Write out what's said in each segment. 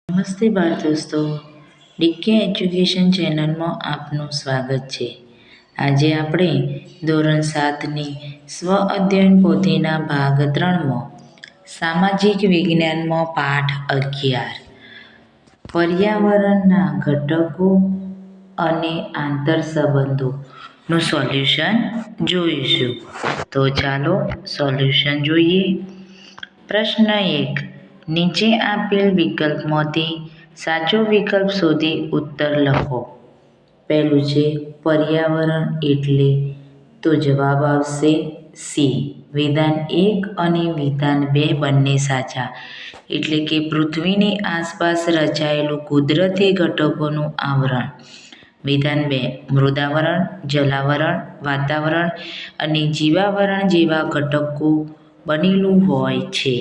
નમસ્તે બાળ દોસ્તો, ડીકે એજ્યુકેશન ચેનલમાં આપનું સ્વાગત છે. આજે આપણે ધોરણ 7ની સ્વ અધ્યયન પોથીના ભાગ 3માં સામાજિક વિજ્ઞાનમાં પાઠ 11 પર્યાવરણના ઘટકો અને આંતરસંબંધોનું સોલ્યુશન જોઈશું. તો ચાલો સોલ્યુશન જોઈએ. પ્રશ્ન 1. નીચે આપેલ વિકલ્પમાંથી સાચો વિકલ્પ શોધી ઉત્તર લખો. પહેલું છે પર્યાવરણ એટલે, તો જવાબ આવશે સી. વિધાન 1 અને વિધાન 2 બંને સાચા. એટલે કે પૃથ્વીની આસપાસ રચાયેલું કુદરતી ઘટકોનું આવરણ. વિધાન 2 મૃદાવરણ, જલાવરણ, વાતાવરણ અને જીવાવરણ જેવા ઘટકો બનેલું હોય છે.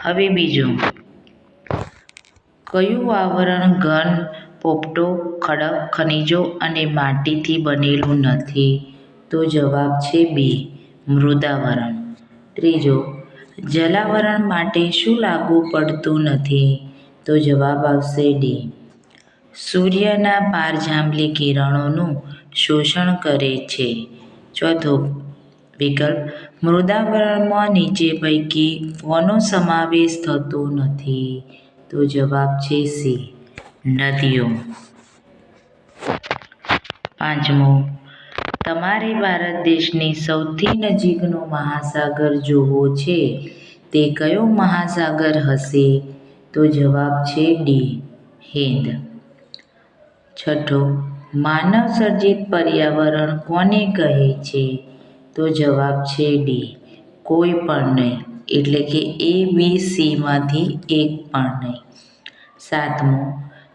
હવે બીજું, કયું આવરણ ઘન, પોપટો, ખડક, ખનિજો અને માટીથી બનેલું નથી? તો જવાબ છે બી. મૃદાવરણ. ત્રીજો, જલાવરણ માટે શું લાગુ પડતું નથી? તો જવાબ આવશે ડી. સૂર્યના પારજાંબલી કિરણોનું શોષણ કરે છે. ચોથો વિકલ્પ, મૃદાવરણમાં નીચે પૈકી કોનો સમાવેશ થતો નથી? તો જવાબ છે સી. નદીઓ. પાંચમો, તમારે ભારત દેશની સૌથી નજીકનો મહાસાગર જોવો છે, તે કયો મહાસાગર હશે? તો જવાબ છે ડી. હિંદ. છઠ્ઠો, માનવ સર્જિત પર્યાવરણ કોને કહે છે? તો જવાબ છે ડી. કોઈ પણ નહીં. એટલે કે એ, બી, સીમાંથી એક પણ નહીં. સાતમો,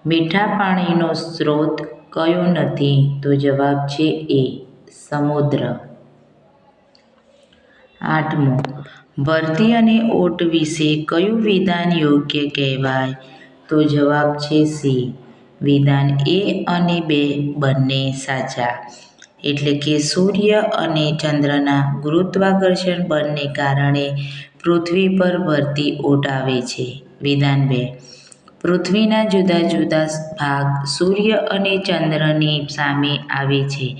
મીઠા પાણીનો સ્ત્રોત કયો નથી? તો જવાબ છે એ. સમુદ્ર. આઠમો, ભરતી અને ઓટ વિશે કયું વિધાન યોગ્ય કહેવાય? તો જવાબ છે સી. વિધાન એ અને 2 બંને સાચા. એટલે કે સૂર્ય અને ચંદ્રના ગુરુત્વાકર્ષણ બળને કારણે પૃથ્વી પર ભરતી ઓટ આવે છે. વિધાન 2, પૃથ્વીના જુદા જુદા ભાગ સૂર્ય અને ચંદ્રની સામે આવે છે,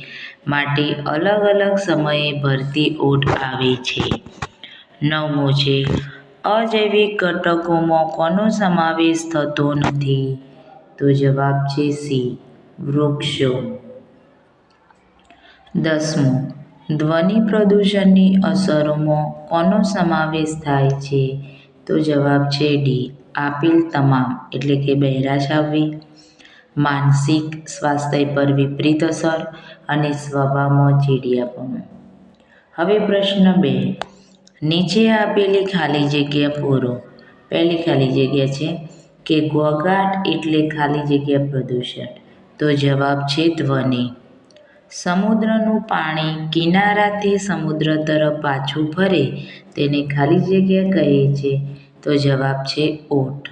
માટે અલગ અલગ સમયે ભરતી ઓટ આવે છે. નવમો છે, અજૈવિક ઘટકોમાં કોનો સમાવેશ થતો નથી? તો જવાબ છે સી. વૃક્ષો. 10મો, ધ્વનિ પ્રદૂષણની અસરોમાં કોનો સમાવેશ થાય છે? તો જવાબ છે ડી. આપેલ તમામ. એટલે કે બહેરાશ આવવી, માનસિક સ્વાસ્થ્ય પર વિપરીત અસર અને સ્વભાવમાં ચીડિયાપણું. હવે પ્રશ્ન 2. નીચે આપેલી ખાલી જગ્યા પૂરો. પહેલી ખાલી જગ્યા છે કે ઘોંઘાટ એટલે ખાલી જગ્યા પ્રદૂષણ. તો જવાબ છે ધ્વનિ. સમુદ્રનું પાણી કિનારાથી સમુદ્ર તરફ પાછું ફરે તેને ખાલી જગ્યા કહે છે. તો જવાબ છે ઓટ.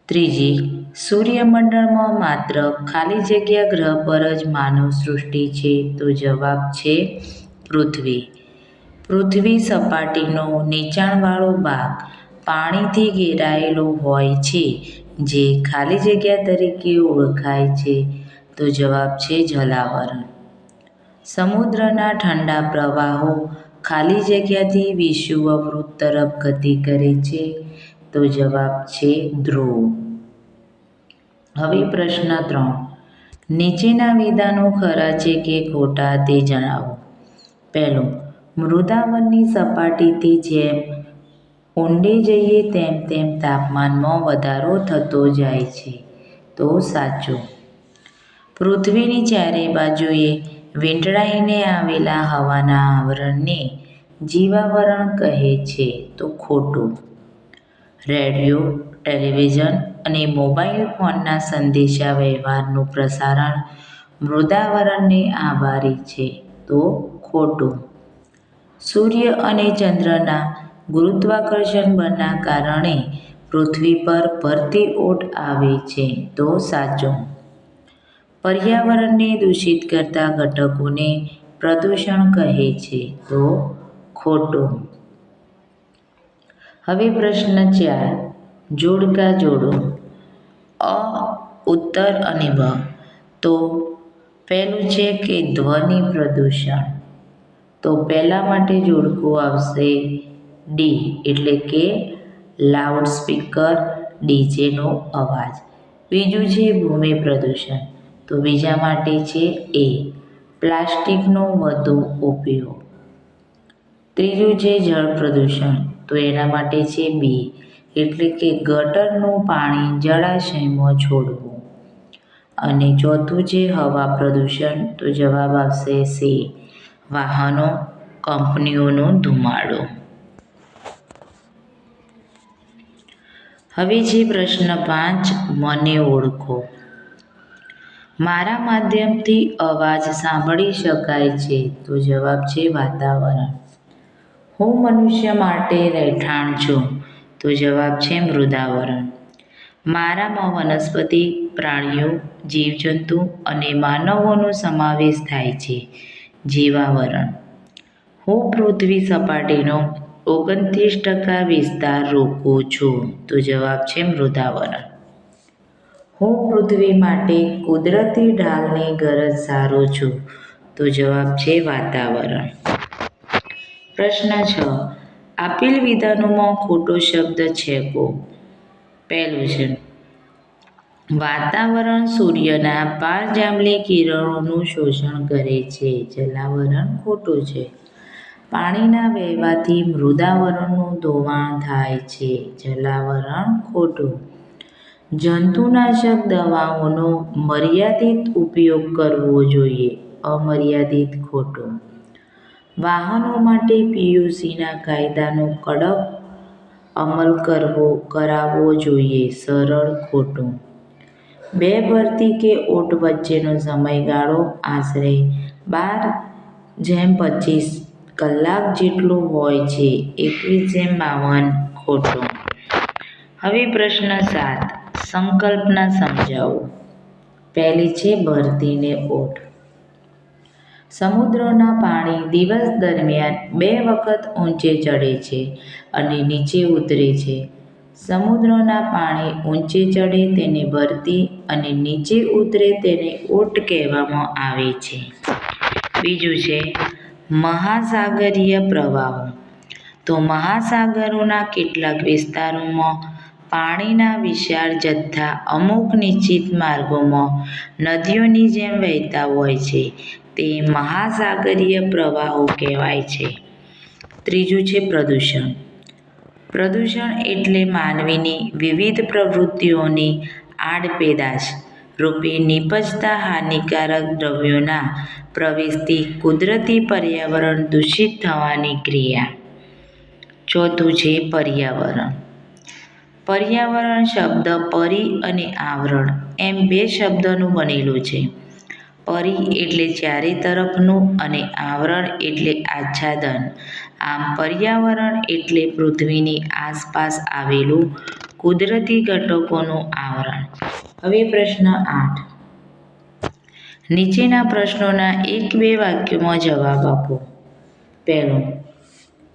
ત્રીજી, સૂર્યમંડળમાં માત્ર ખાલી જગ્યા ગ્રહ પર જ માનવ સૃષ્ટિ છે. તો જવાબ છે પૃથ્વી. પૃથ્વી સપાટીનો નીચાણવાળો ભાગ પાણીથી ઘેરાયેલો હોય છે, જે ખાલી જગ્યા તરીકે ઓળખાય છે. તો જવાબ છે જલાવરણ. સમુદ્રના ઠંડા પ્રવાહો ખાલી જગ્યાથી વિષુવવૃત્ત તરફ ગતિ કરે છે. તો જવાબ છે ધ્રુવ. હવે પ્રશ્ન 3. નીચેના વિધાનો ખરા છે કે ખોટા તે જણાવો. પહેલું, મૃદાવરણની સપાટીથી જેમ ઊંડે જઈએ તેમ તેમ તાપમાનમાં વધારો થતો જાય છે. તો સાચું. પૃથ્વીની ચારે બાજુએ વીંટળાઈને આવેલા હવાના આવરણને જીવાવરણ કહે છે. તો ખોટું. રેડિયો, ટેલિવિઝન અને મોબાઈલ ફોનના સંદેશા વ્યવહારનું પ્રસારણ મૃદાવરણને આભારી છે. તો ખોટું. સૂર્ય અને ચંદ્રના ગુરુત્વાકર્ષણ બળના કારણે પૃથ્વી પર ભરતી ઓટ આવે છે. તો સાચું. પર્યાવરણને દૂષિત કરતા ઘટકોને પ્રદૂષણ કહે છે. તો ખોટું. હવે પ્રશ્ન 4. જોડકા જોડો. અ ઉત્તર અને બ. તો પહેલું છે કે ધ્વનિ પ્રદૂષણ. તો પહેલા માટે જોડકું આવશે ડી એટલે કે લાઉડ સ્પીકર, ડીજેનો અવાજ. બીજું છે ભૂમિ પ્રદૂષણ. તો બીજા માટે છે એ પ્લાસ્ટિકનો વધુ ઉપયોગ. ત્રીજું છે જળ પ્રદૂષણ. તો એના માટે છે બી એટલે કે ગટરનું પાણી જળાશયમાં છોડવું. અને ચોથું છે હવા પ્રદૂષણ. તો જવાબ આવશે સી વાહનો, કંપનીઓનો ધુમાડો. હવે છે પ્રશ્ન 5 મને ઓળખો. મારા માધ્યમથી અવાજ સાંભળી શકાય છે. તો જવાબ છે વાતાવરણ. હું મનુષ્ય માટે રહેઠાણ છું. તો જવાબ છે મૃદાવરણ. મારામાં વનસ્પતિ, પ્રાણીઓ, જીવજંતુ અને માનવોનો સમાવેશ થાય છે. જીવાવરણ. હું પૃથ્વી સપાટીનો 29% વિસ્તાર રોકું છું. તો જવાબ છે મૃદાવરણ. હું પૃથ્વી માટે કુદરતી ઢાલની ગરજ સારું છું. તો જવાબ છે વાતાવરણ. પ્રશ્ન 6 આપેલ વિધાનોમાં ખોટો શબ્દ છે કો. પહેલું છે વાતાવરણ સૂર્યના પારજાંબલી કિરણોનું શોષણ કરે છે. જલાવરણ ખોટું છે. પાણીના વહેવાથી મૃદાવરણનું ધોવાણ થાય છે. જલાવરણ ખોટું. જંતુનાશક દવાઓનો મર્યાદિત ઉપયોગ કરવો જોઈએ. અમર્યાદિત ખોટું. વાહનો માટે પીયુસીના કાયદાનો કડક અમલ કરાવવો જોઈએ. સરળ ખોટું. બે ભરતી કે ઓટ વચ્ચેનો સમયગાળો આશરે 12:25 કલાક જેટલો હોય છે. 21:52 ખોટું. હવે પ્રશ્ન 7 સંકલ્પના સમજાવો. પહેલી છે ભરતી ને ઓટ. સમુદ્રના પાણી દિવસ દરમિયાન 2 વખત ઊંચે ચડે છે અને નીચે ઉતરે છે. સમુદ્રના પાણી ઊંચે ચડે તેને ભરતી અને નીચે ઉતરે તેને ઓટ કહેવામાં આવે છે. બીજું છે મહાસાગરીય પ્રવાહો. તો મહાસાગરોના કેટલાક વિસ્તારોમાં પાણીના વિશાળ જથ્થા અમુક નિશ્ચિત માર્ગોમાં નદીઓની જેમ વહેતા હોય છે. તે મહાસાગરીય પ્રવાહો કહેવાય છે. ત્રીજું છે પ્રદૂષણ. પ્રદૂષણ એટલે માનવીની વિવિધ પ્રવૃત્તિઓની આડપેદાશ રૂપે નીપજતા હાનિકારક દ્રવ્યોના પ્રવેશથી કુદરતી પર્યાવરણ દૂષિત થવાની ક્રિયા. ચોથું છે પર્યાવરણ. પર્યાવરણ શબ્દ પરી અને આવરણ એમ 2 શબ્દોનું બનેલું છે. પરી એટલે ચારે તરફનું અને આવરણ એટલે આચ્છાદન. આમ પર્યાવરણ એટલે પૃથ્વીની આસપાસ આવેલું કુદરતી ઘટકોનું આવરણ. હવે પ્રશ્ન 8 નીચેના પ્રશ્નોના 1-2 વાક્યોમાં જવાબ આપો. પહેલું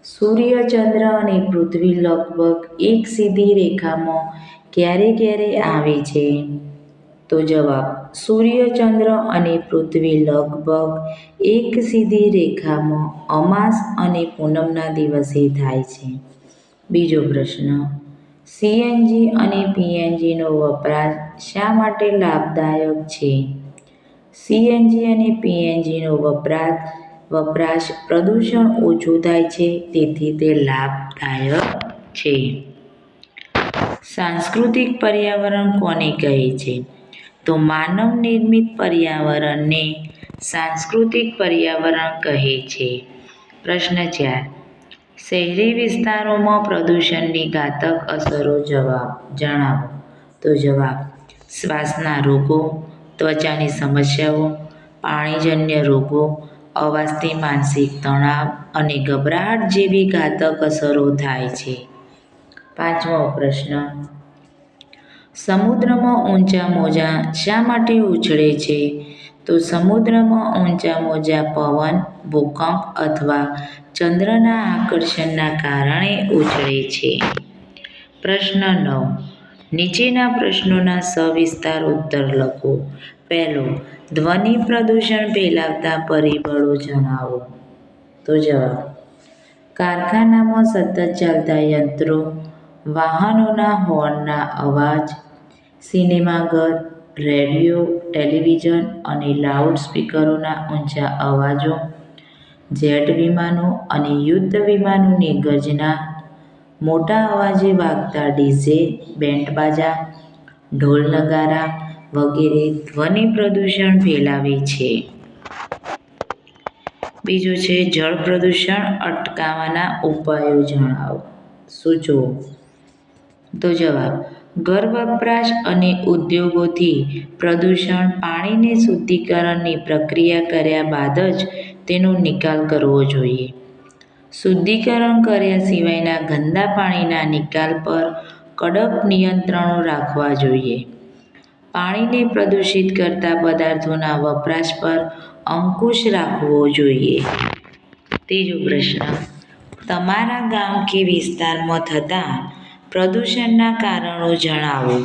સૂર્ય, ચંદ્ર અને પૃથ્વી લગભગ એક સીધી રેખામાં ક્યારે ક્યારે આવે છે? તો જવાબ સૂર્ય, ચંદ્ર અને પૃથ્વી લગભગ એક સીધી રેખામાં અમાસ અને પૂનમના દિવસે થાય છે. બીજો પ્રશ્ન સીએનજી અને પીએનજીનો વપરાશ શા માટે લાભદાયક છે? સીએનજી અને પીએનજીનો વપરાશ પ્રદૂષણ ઓછું થાય છે તેથી તે લાભદાયક છે. સાંસ્કૃતિક પર્યાવરણ કોને કહે છે? તો માનવ નિર્મિત પર્યાવરણને સાંસ્કૃતિક પર્યાવરણ કહે છે. પ્રશ્ન 4 શહેરી વિસ્તારોમાં પ્રદૂષણની ઘાતક અસરો જણાવો. તો જવાબ શ્વાસના રોગો, ત્વચાની સમસ્યાઓ, પાણીજન્ય રોગો, અવાજથી માનસિક તણાવ અને ગભરાટ જેવી ઘાતક અસરો થાય છે. પાંચમો પ્રશ્ન સમુદ્રમાં ઊંચા મોજાં શા માટે ઉછળે છે? તો સમુદ્રમાં ઊંચા મોજાં પવન, ભૂકંપ અથવા ચંદ્રના આકર્ષણના કારણે ઉછળે છે. પ્રશ્ન 9 નીચેના પ્રશ્નોના સવિસ્તાર ઉત્તર લખો. પહેલો, ધ્વનિ પ્રદૂષણ ફેલાવતા પરિબળો જણાવો. તો જવાબ: કારખાનામાં સતત ચાલતા યંત્રો, વાહનોના હોર્નના અવાજ, સિનેમાઘર, રેડિયો, ટેલિવિઝન અને લાઉડ સ્પીકરોના ઊંચા અવાજો, જેટ વિમાનો અને યુદ્ધ વિમાનોની ગર્જના, મોટા અવાજે વાગતા ડીજે, બેન્ડ બાજા, ઢોલ નગારા વગેરે ધ્વનિ પ્રદૂષણ ફેલાવે છે. બીજું છે, જળ પ્રદૂષણ અટકાવવાના ઉપાયો જણાવો. સૂચવો. તો જવાબ: ઘર વપરાશ અને ઉદ્યોગોથી પ્રદૂષણ પાણીને શુદ્ધિકરણની પ્રક્રિયા કર્યા બાદ જ તેનો નિકાલ કરવો જોઈએ. શુદ્ધિકરણ કર્યા સિવાયના ગંદા પાણીના નિકાલ પર કડક નિયંત્રણો રાખવા જોઈએ. પાણીને પ્રદૂષિત કરતા પદાર્થોના વપરાશ પર અંકુશ રાખવો જોઈએ. ત્રીજો પ્રશ્ન: તમારા ગામ કે વિસ્તારમાં થતા પ્રદૂષણના કારણો જણાવો.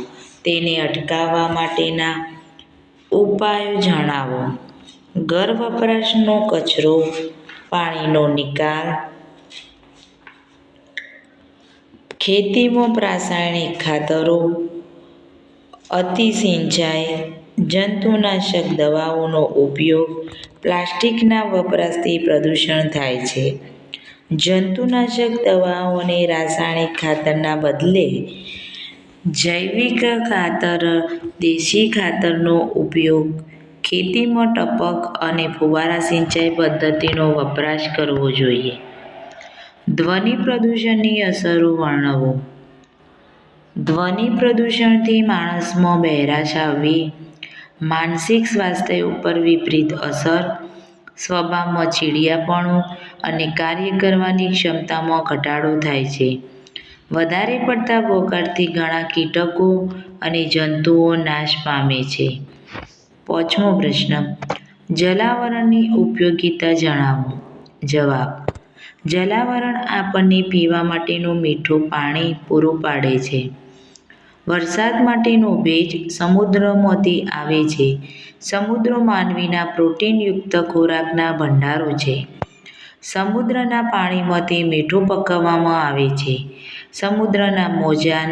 તેને અટકાવવા માટેના ઉપાયો જણાવો. ઘર વપરાશનો કચરો, પાણીનો નિકાલ, ખેતીમાં રાસાયણિક ખાતરો, અતિસિંચાઈ, જંતુનાશક દવાઓનો ઉપયોગ. પ્લાસ્ટિકના વપરાશથી પ્રદૂષણ થાય છે. જંતુનાશક દવાઓ અને રાસાયણિક ખાતરના બદલે જૈવિક ખાતર, દેશી ખાતરનો ઉપયોગ. ખેતીમાં ટપક અને ફુવારા સિંચાઈ પદ્ધતિનો વપરાશ કરવો જોઈએ. ધ્વનિ પ્રદૂષણની અસરો વર્ણવો. ધ્વનિ પ્રદૂષણથી માણસમાં બહેરાશ આવવી, માનસિક સ્વાસ્થ્ય ઉપર વિપરીત અસર, સ્વભાવમાં ચીડિયાપણું અને કાર્ય કરવાની ક્ષમતામાં ઘટાડો થાય છે. વધારે પડતા ઘોંઘાટથી ઘણા કીટકો અને જંતુઓ નાશ પામે છે. પાંચમો પ્રશ્ન: જલાવરણની ઉપયોગિતા જણાવો. જવાબ: જલાવરણ આપણને પીવા માટેનું મીઠું પાણી પૂરું પાડે છે. વરસાદ માટેનો ભેજ સમુદ્રમાંથી આવે છે. સમુદ્રો માનવીના પ્રોટીનયુક્ત ખોરાકના ભંડારો છે. સમુદ્રના પાણીમાંથી મીઠું પકવવામાં આવે છે. સમુદ્રના મોજાં,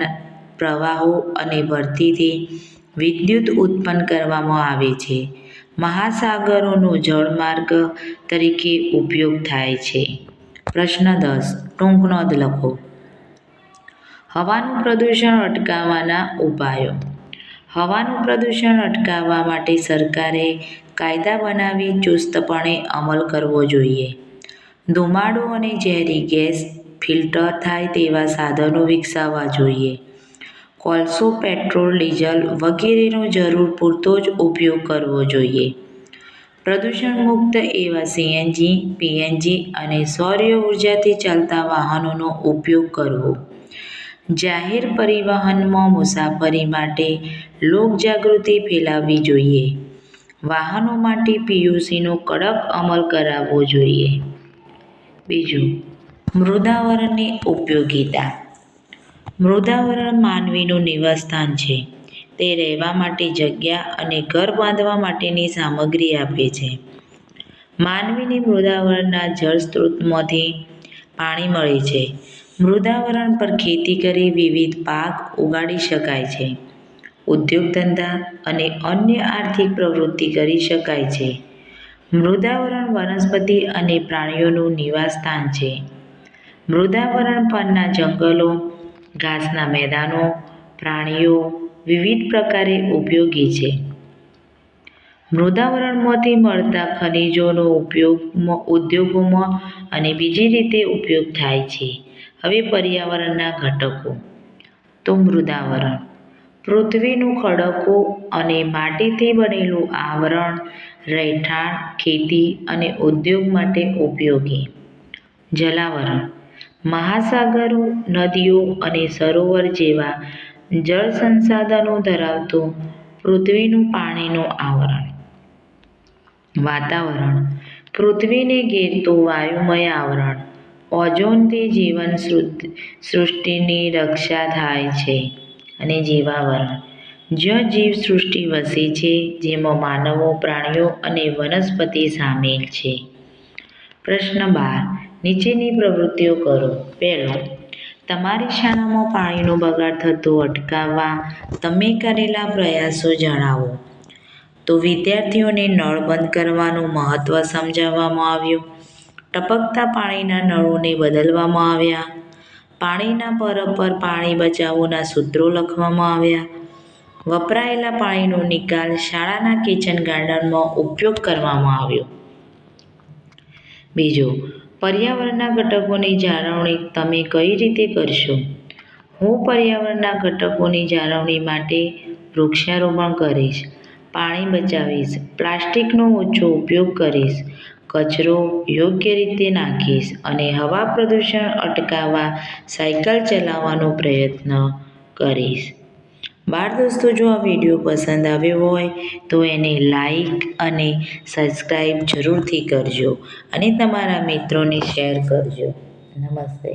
પ્રવાહો અને ભરતીથી વિદ્યુત ઉત્પન્ન કરવામાં આવે છે. મહાસાગરોનો જળમાર્ગ તરીકે ઉપયોગ થાય છે. પ્રશ્ન 10. ટૂંક નોંધ લખો. હવાનું પ્રદૂષણ અટકાવવાના ઉપાયો. હવાનું પ્રદૂષણ અટકાવવા માટે સરકારે કાયદા બનાવી ચુસ્તપણે અમલ કરવો જોઈએ. ધુમાડો અને ઝેરી ગેસ ફિલ્ટર થાય તેવા સાધનો વિકસાવવા જોઈએ. કોલસો, પેટ્રોલ, ડીઝલ વગેરેનો જરૂર પૂરતો જ ઉપયોગ કરવો જોઈએ. પ્રદૂષણ મુક્ત એવા સીએનજી, પીએનજી અને સૌર ઉર્જાથી ચાલતા વાહનોનો ઉપયોગ કરવો. જાહેર પરિવહનમાં મુસાફરી માટે લોકજાગૃતિ ફેલાવવી જોઈએ. વાહનો માટે પીયુસીનો કડક અમલ કરાવવો જોઈએ. બીજું, મૃદાવરણની ઉપયોગિતા. મૃદાવરણ માનવીનું નિવાસસ્થાન છે. તે રહેવા માટે જગ્યા અને ઘર બાંધવા માટેની સામગ્રી આપે છે. માનવીને મૃદાવરણના જળ સ્ત્રોતમાંથી પાણી મળે છે. મૃદાવરણ પર ખેતી કરી વિવિધ પાક ઉગાડી શકાય છે. ઉદ્યોગ ધંધા અને અન્ય આર્થિક પ્રવૃત્તિ કરી શકાય છે. મૃદાવરણ વનસ્પતિ અને પ્રાણીઓનું નિવાસસ્થાન છે. મૃદાવરણ પરના જંગલો, ઘાસના મેદાનો, પ્રાણીઓ વિવિધ પ્રકારે ઉપયોગી છે. મૃદાવરણમાંથી મળતા ખનિજોનો ઉદ્યોગોમાં અને બીજી રીતે ઉપયોગ થાય છે. હવે પર્યાવરણના ઘટકો. તો મૃદાવરણ પૃથ્વીનું ખડકો અને માટીથી બનેલું આવરણ, રહેઠાણ, ખેતી અને ઉદ્યોગ માટે ઉપયોગી. જલાવરણ મહાસાગરો, નદીઓ અને સરોવર જેવા જળ સંસાધનો ધરાવતું પૃથ્વીનું પાણીનું આવરણ. વાતાવરણ પૃથ્વીને ઘેરતું વાયુમય આવરણ. ઓઝોનથી જીવન સૃષ્ટિની રક્ષા થાય છે. અને જીવાવરણ જ્યાં જીવસૃષ્ટિ વસે છે, જેમાં માનવો, પ્રાણીઓ અને વનસ્પતિ સામેલ છે. પ્રશ્ન 12. નીચેની પ્રવૃત્તિઓ કરો. પહેલું. તમારી શાળામાં પાણીનો બગાડ થતો અટકાવવા તમે કરેલા પ્રયાસો જણાવો. તો વિદ્યાર્થીઓને નળ બંધ કરવાનું મહત્વ સમજાવવામાં આવ્યું. ટપકતા પાણીના નળોને બદલવામાં આવ્યા. પાણીના પરબ પર પાણી બચાવોના સૂત્રો લખવામાં આવ્યા. વપરાયેલા પાણીનો નિકાલ શાળાના કિચન ગાર્ડનમાં ઉપયોગ કરવામાં આવ્યો. બીજું. પર્યાવરણના ઘટકોની જાળવણી તમે કઈ રીતે કરશો? હું પર્યાવરણના ઘટકોની જાળવણી માટે વૃક્ષારોપણ કરીશ, પાણી બચાવીશ, પ્લાસ્ટિકનો ઓછો ઉપયોગ કરીશ, કચરો યોગ્ય રીતે નાખીશ અને હવા પ્રદૂષણ અટકાવવા સાયકલ ચલાવવાનો પ્રયત્ન કરીશ. બાળ દોસ્તો, જો આ વિડીયો પસંદ આવ્યો હોય તો એને લાઈક અને સબસ્ક્રાઈબ જરૂરથી કરજો અને તમારા મિત્રોને શેર કરજો. નમસ્તે.